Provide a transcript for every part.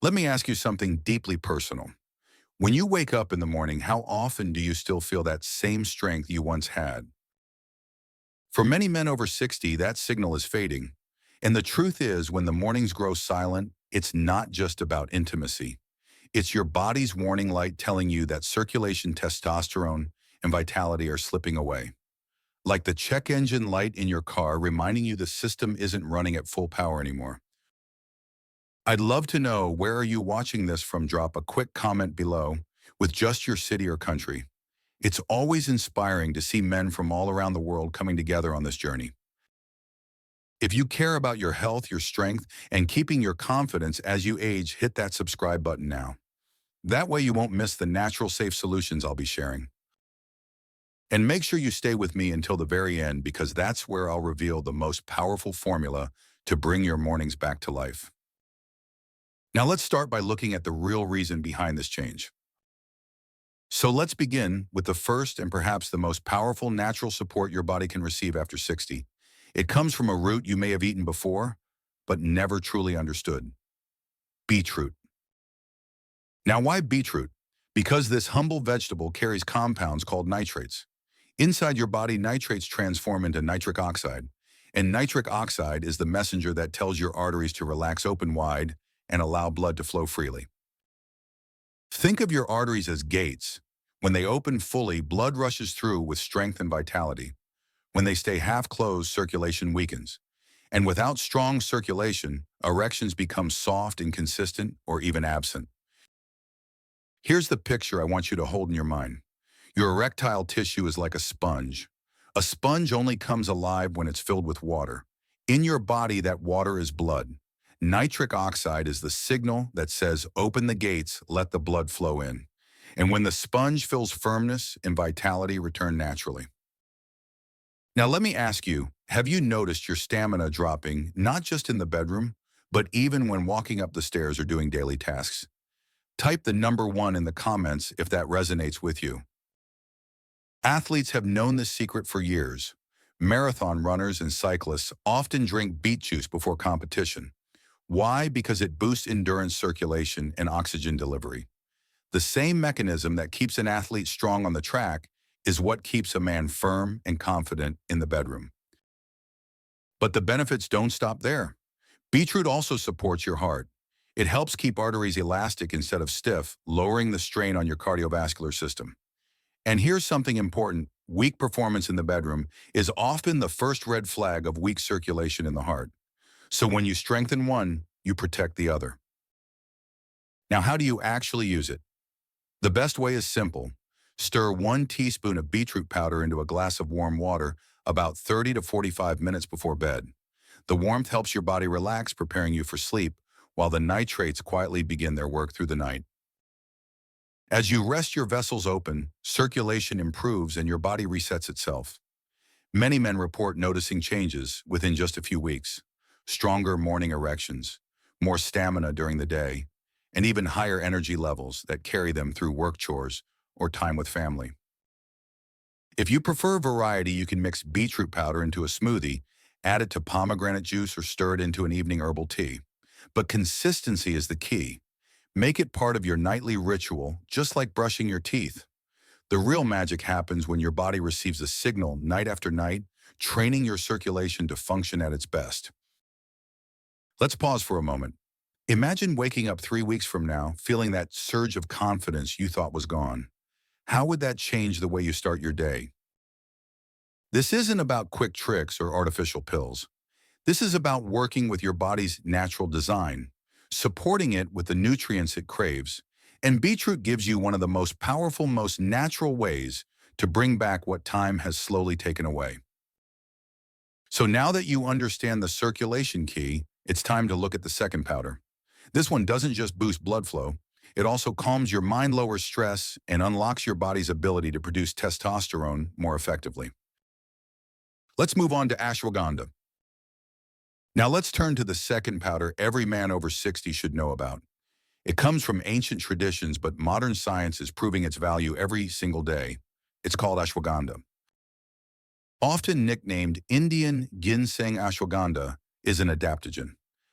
Let me ask you something deeply personal. When you wake up in the morning, how often do you still feel that same strength you once had? For many men over 60, that signal is fading. And the truth is, when the mornings grow silent, it's not just about intimacy. It's your body's warning light telling you that circulation, testosterone, and vitality are slipping away. Like the check engine light in your car reminding you the system isn't running at full power anymore. I'd love to know, where are you watching this from? Drop a quick comment below with just your city or country. It's always inspiring to see men from all around the world coming together on this journey. If you care about your health, your strength, and keeping your confidence as you age, hit that subscribe button now. That way you won't miss the natural, safe solutions I'll be sharing. And make sure you stay with me until the very end, because that's where I'll reveal the most powerful formula to bring your mornings back to life. Now let's start by looking at the real reason behind this change. So let's begin with the first and perhaps the most powerful natural support your body can receive after 60. It comes from a root you may have eaten before, but never truly understood. Beetroot. Now, why beetroot? Because this humble vegetable carries compounds called nitrates. Inside your body, nitrates transform into nitric oxide, and nitric oxide is the messenger that tells your arteries to relax open wide and allow blood to flow freely. Think of your arteries as gates. When they open fully, blood rushes through with strength and vitality. When they stay half closed, circulation weakens. And without strong circulation, erections become soft, inconsistent, or even absent. Here's the picture I want you to hold in your mind. Your erectile tissue is like a sponge. A sponge only comes alive when it's filled with water. In your body, that water is blood. Nitric oxide is the signal that says, open the gates, let the blood flow in. And when the sponge fills, firmness and vitality return naturally. Now let me ask you, have you noticed your stamina dropping, not just in the bedroom, but even when walking up the stairs or doing daily tasks? Type the number 1 in the comments if that resonates with you. Athletes have known this secret for years. Marathon runners and cyclists often drink beet juice before competition. Why? Because it boosts endurance, circulation, and oxygen delivery. The same mechanism that keeps an athlete strong on the track is what keeps a man firm and confident in the bedroom. But the benefits don't stop there. Beetroot also supports your heart. It helps keep arteries elastic instead of stiff, lowering the strain on your cardiovascular system. And here's something important. Weak performance in the bedroom is often the first red flag of weak circulation in the heart. So when you strengthen one, you protect the other. Now, how do you actually use it? The best way is simple. Stir 1 teaspoon of beetroot powder into a glass of warm water about 30 to 45 minutes before bed. The warmth helps your body relax, preparing you for sleep, while the nitrates quietly begin their work through the night. As you rest your vessels open, circulation improves and your body resets itself. Many men report noticing changes within just a few weeks. Stronger morning erections, more stamina during the day, and even higher energy levels that carry them through work chores or time with family. If you prefer variety, you can mix beetroot powder into a smoothie, add it to pomegranate juice, or stir it into an evening herbal tea. But consistency is the key. Make it part of your nightly ritual, just like brushing your teeth. The real magic happens when your body receives a signal night after night, training your circulation to function at its best. Let's pause for a moment. Imagine waking up 3 weeks from now, feeling that surge of confidence you thought was gone. How would that change the way you start your day? This isn't about quick tricks or artificial pills. This is about working with your body's natural design, supporting it with the nutrients it craves. And beetroot gives you one of the most powerful, most natural ways to bring back what time has slowly taken away. So now that you understand the circulation key, it's time to look at the second powder. This one doesn't just boost blood flow, it also calms your mind, lowers stress, and unlocks your body's ability to produce testosterone more effectively. Let's move on to ashwagandha. Now let's turn to the second powder every man over 60 should know about. It comes from ancient traditions, but modern science is proving its value every single day. It's called ashwagandha. Often nicknamed Indian ginseng, ashwagandha is an adaptogen.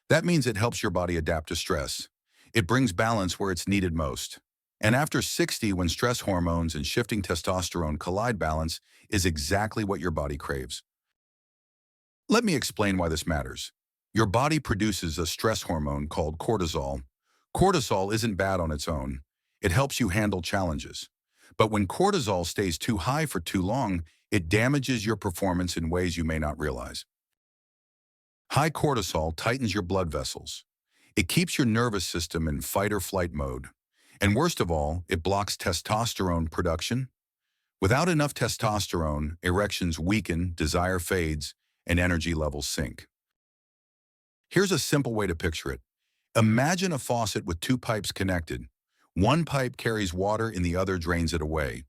That means it helps your body adapt to stress. It brings balance where it's needed most. And after 60, when stress hormones and shifting testosterone collide, balance is exactly what your body craves. Let me explain why this matters. Your body produces a stress hormone called cortisol. Cortisol isn't bad on its own. It helps you handle challenges. But when cortisol stays too high for too long, it damages your performance in ways you may not realize. High cortisol tightens your blood vessels. It keeps your nervous system in fight or flight mode. And worst of all, it blocks testosterone production. Without enough testosterone, erections weaken, desire fades, and energy levels sink. Here's a simple way to picture it. Imagine a faucet with two pipes connected. One pipe carries water and the other drains it away.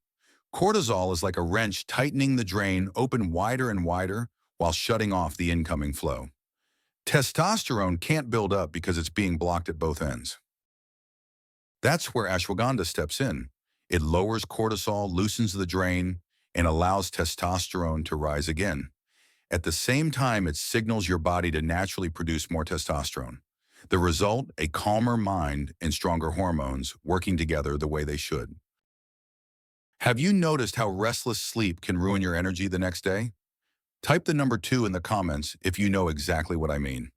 Cortisol is like a wrench tightening the drain open wider and wider while shutting off the incoming flow. Testosterone can't build up because it's being blocked at both ends. That's where ashwagandha steps in. It lowers cortisol, loosens the drain, and allows testosterone to rise again. At the same time, it signals your body to naturally produce more testosterone. The result, a calmer mind and stronger hormones working together the way they should. Have you noticed how restless sleep can ruin your energy the next day? Type the number 2 in the comments if you know exactly what I mean.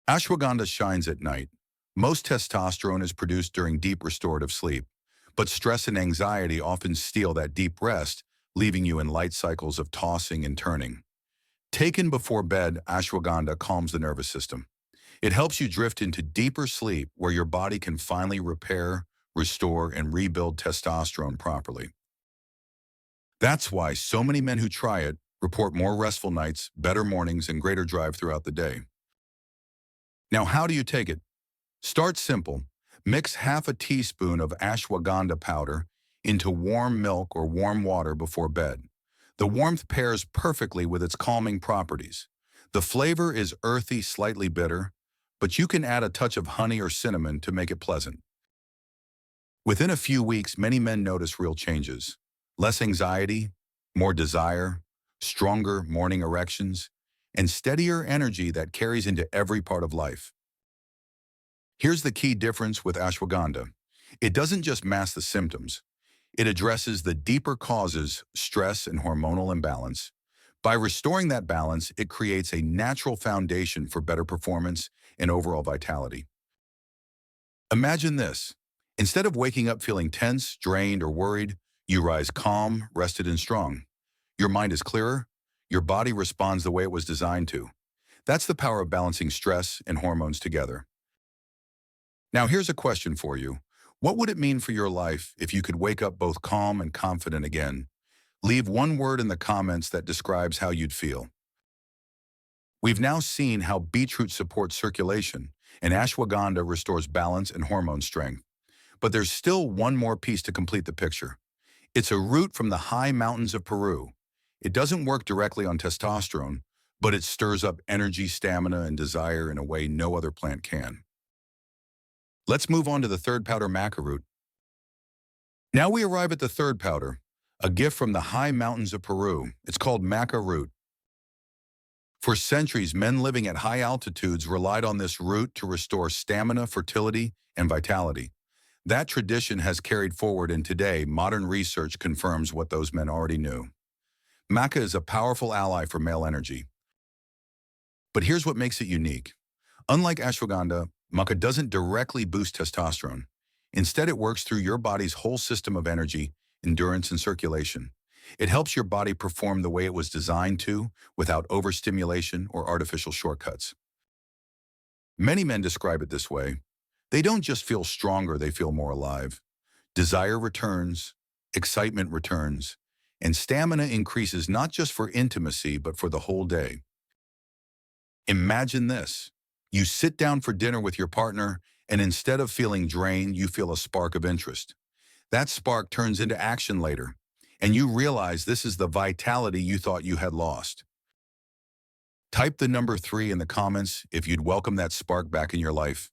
Ashwagandha shines at night. Most testosterone is produced during deep restorative sleep, but stress and anxiety often steal that deep rest, leaving you in light cycles of tossing and turning. Taken before bed, ashwagandha calms the nervous system. It helps you drift into deeper sleep where your body can finally repair, restore, and rebuild testosterone properly. That's why so many men who try it report more restful nights, better mornings, and greater drive throughout the day. Now, how do you take it? Start simple. Mix half a teaspoon of ashwagandha powder into warm milk or warm water before bed. The warmth pairs perfectly with its calming properties. The flavor is earthy, slightly bitter, but you can add a touch of honey or cinnamon to make it pleasant. Within a few weeks, many men notice real changes. Less anxiety, more desire, stronger morning erections, and steadier energy that carries into every part of life. Here's the key difference with ashwagandha. It doesn't just mask the symptoms. It addresses the deeper causes, stress and hormonal imbalance. By restoring that balance, it creates a natural foundation for better performance and overall vitality. Imagine this. Instead of waking up feeling tense, drained, or worried, you rise calm, rested, and strong. Your mind is clearer. Your body responds the way it was designed to. That's the power of balancing stress and hormones together. Now, here's a question for you. What would it mean for your life if you could wake up both calm and confident again? Leave one word in the comments that describes how you'd feel. We've now seen how beetroot supports circulation and ashwagandha restores balance and hormone strength. But there's still one more piece to complete the picture. It's a root from the high mountains of Peru. It doesn't work directly on testosterone, but it stirs up energy, stamina, and desire in a way no other plant can. Let's move on to the third powder, maca root. Now we arrive at the third powder, a gift from the high mountains of Peru. It's called maca root. For centuries, men living at high altitudes relied on this root to restore stamina, fertility, and vitality. That tradition has carried forward, and today, modern research confirms what those men already knew. Maca is a powerful ally for male energy. But here's what makes it unique. Unlike ashwagandha, maca doesn't directly boost testosterone. Instead, it works through your body's whole system of energy, endurance, and circulation. It helps your body perform the way it was designed to, without overstimulation or artificial shortcuts. Many men describe it this way. They don't just feel stronger, they feel more alive. Desire returns, excitement returns, and stamina increases not just for intimacy, but for the whole day. Imagine this. You sit down for dinner with your partner, and instead of feeling drained, you feel a spark of interest. That spark turns into action later, and you realize this is the vitality you thought you had lost. Type the number 3 in the comments if you'd welcome that spark back in your life.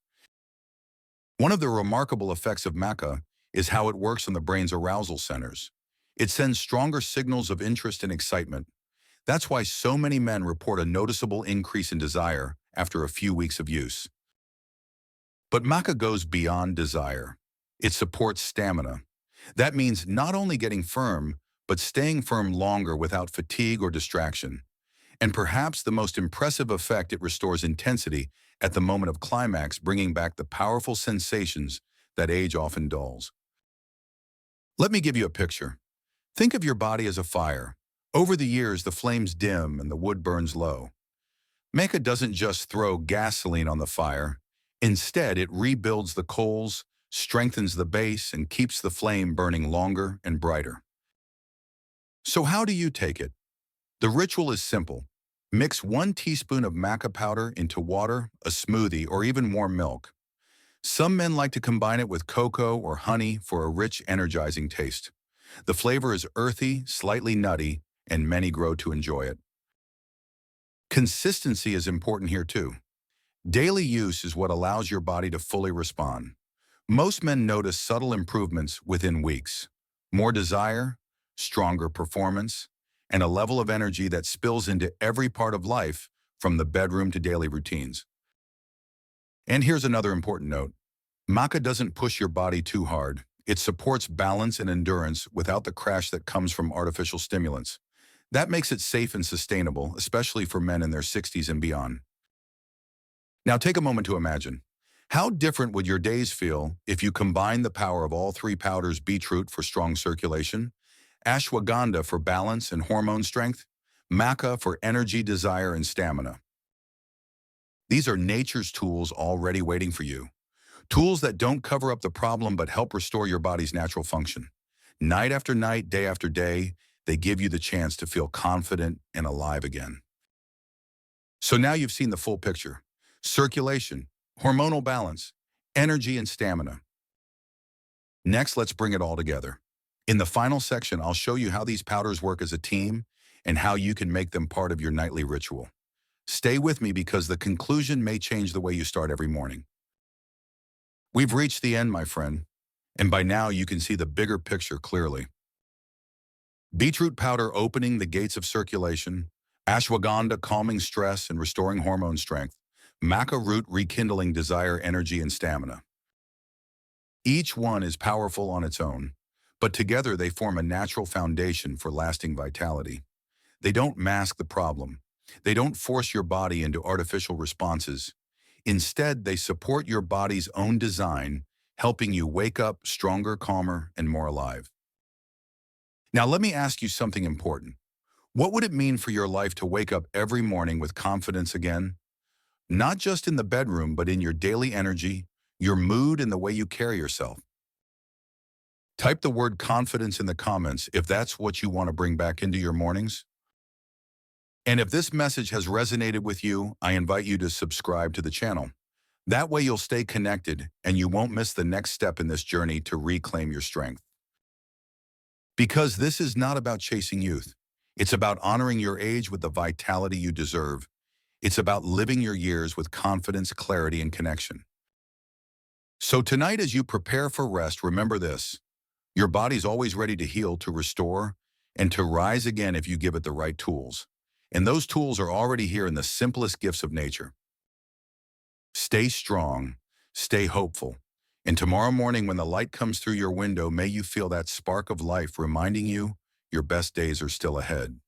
One of the remarkable effects of maca is how it works on the brain's arousal centers. It sends stronger signals of interest and excitement. That's why so many men report a noticeable increase in desire after a few weeks of use. But maca goes beyond desire. It supports stamina. That means not only getting firm, but staying firm longer without fatigue or distraction. And perhaps the most impressive effect, it restores intensity at the moment of climax, bringing back the powerful sensations that age often dulls. Let me give you a picture. Think of your body as a fire. Over the years, the flames dim and the wood burns low. Maca doesn't just throw gasoline on the fire. Instead, it rebuilds the coals, strengthens the base, and keeps the flame burning longer and brighter. So how do you take it? The ritual is simple. Mix 1 teaspoon of maca powder into water, a smoothie, or even warm milk. Some men like to combine it with cocoa or honey for a rich, energizing taste. The flavor is earthy, slightly nutty, and many grow to enjoy it. Consistency is important here too. Daily use is what allows your body to fully respond. Most men notice subtle improvements within weeks. More desire, stronger performance, and a level of energy that spills into every part of life, from the bedroom to daily routines. And here's another important note. Maca doesn't push your body too hard. It supports balance and endurance without the crash that comes from artificial stimulants. That makes it safe and sustainable, especially for men in their 60s and beyond. Now take a moment to imagine. How different would your days feel if you combine the power of all 3 powders: beetroot for strong circulation, ashwagandha for balance and hormone strength, maca for energy, desire, and stamina? These are nature's tools already waiting for you. Tools that don't cover up the problem but help restore your body's natural function. Night after night, day after day, they give you the chance to feel confident and alive again. So now you've seen the full picture. Circulation, hormonal balance, energy, and stamina. Next, let's bring it all together. In the final section, I'll show you how these powders work as a team and how you can make them part of your nightly ritual. Stay with me because the conclusion may change the way you start every morning. We've reached the end, my friend, and by now you can see the bigger picture clearly. Beetroot powder opening the gates of circulation, ashwagandha calming stress and restoring hormone strength, maca root rekindling desire, energy, and stamina. Each one is powerful on its own, but together they form a natural foundation for lasting vitality. They don't mask the problem. They don't force your body into artificial responses. Instead, they support your body's own design, helping you wake up stronger, calmer, and more alive. Now, let me ask you something important. What would it mean for your life to wake up every morning with confidence again? Not just in the bedroom, but in your daily energy, your mood, and the way you carry yourself. Type the word confidence in the comments if that's what you want to bring back into your mornings. And if this message has resonated with you, I invite you to subscribe to the channel. That way you'll stay connected and you won't miss the next step in this journey to reclaim your strength. Because this is not about chasing youth. It's about honoring your age with the vitality you deserve. It's about living your years with confidence, clarity, and connection. So tonight, as you prepare for rest, remember this. Your body's always ready to heal, to restore, and to rise again if you give it the right tools. And those tools are already here in the simplest gifts of nature. Stay strong, stay hopeful, and tomorrow morning when the light comes through your window, may you feel that spark of life reminding you your best days are still ahead.